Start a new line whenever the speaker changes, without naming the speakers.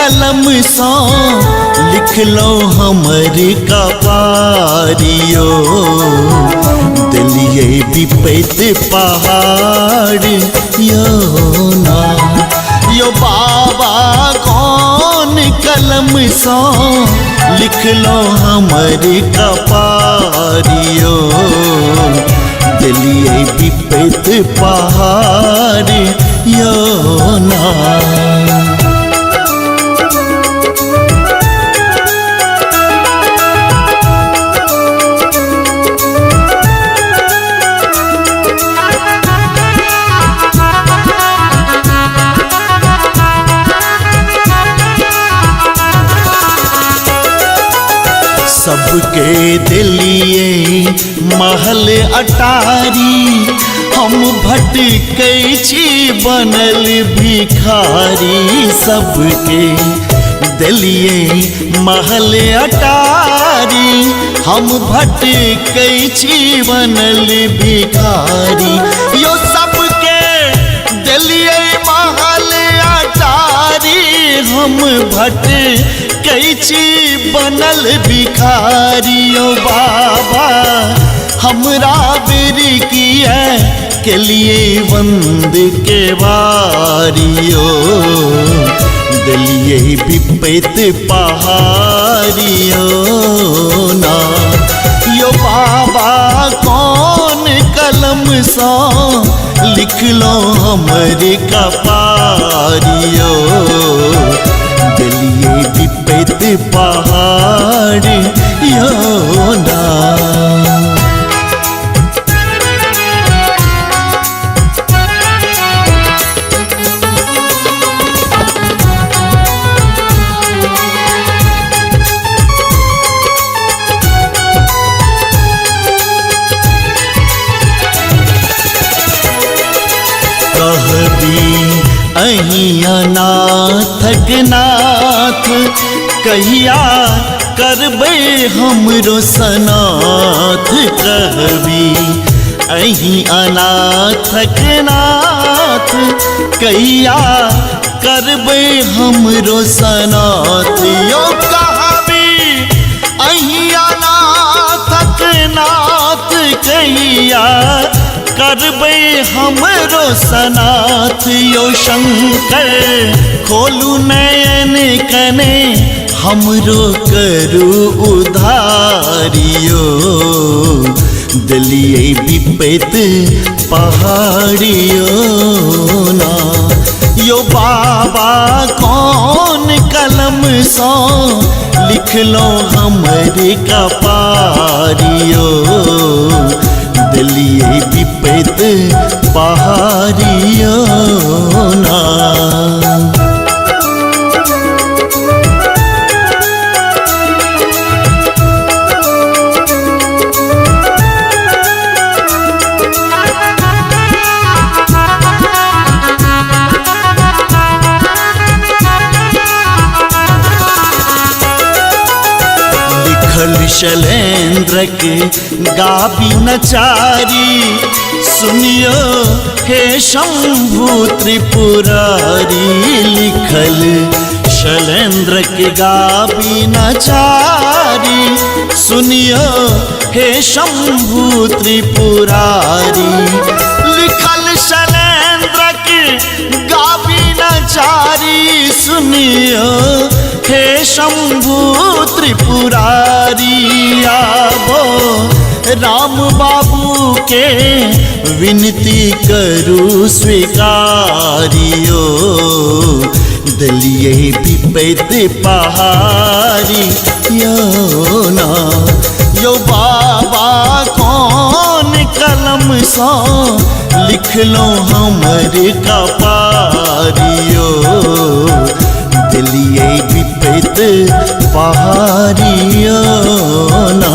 कलम सा लिख लो हमर कपारियो, दिलिए विपैत पहाड़ यो ना। यो बाबा कौन कलम सा लिख लो हमर कपारियो, दिलिए विपैत पहाड़ यो ना। सबके दिलिए महल अटारी, हम भटकै छी बनल भिखारी। सबके दिलिए महल अटारी, हम भटकै छी बनल भिखारी। यो सबके दिलिए महल अटारी, हम भटकै छी बनल भिखारियो। बाबा हमरा बेर किया के लिए बंद के बारियो, दिलिए विपैत पहाड़ियो ना। यो बाबा कौन कलम सा लिख लो हमर कपारियो, दिलिए विपैत पहाड़ यो ना। कहबी अहिया नाथक नाथ, कहिया करबै हमरो सनाथ। कहबी अहि अनाथक नाथ, कहिया करबै हमरो सनाथ। यो कहबी अहि अनाथक नाथ, कहिया करबै हमरो सनाथ। यो शंकर खोलू नयन कने, हमरो करू उधारियो, दिलिए विपैत पहाड़ियो ना। यो बाबा कौन कलम सा लिख लो हमर कपारियो, दिलिए विपैत पहाड़ियो ना। शैलेंद्र के गाबी नचारी, सुनियो हे शंभु त्रिपुरारी। लिखल शैलेंद्र के गाबी नचारी, सुनियो हे शंभु त्रिपुरारी। लिखल शैलेंद्र के गाबी नचारी, सुनियो हे शंभु त्रिपुरारी। आबो राम बाबू के विनती करू स्वीकारियो, दिलिए विपैत पहाड़ी यो ना। यो बाबा कौन कलम सा लिख लो हमर कपारियो, दिलिए विपैत पहाड़ियो ना।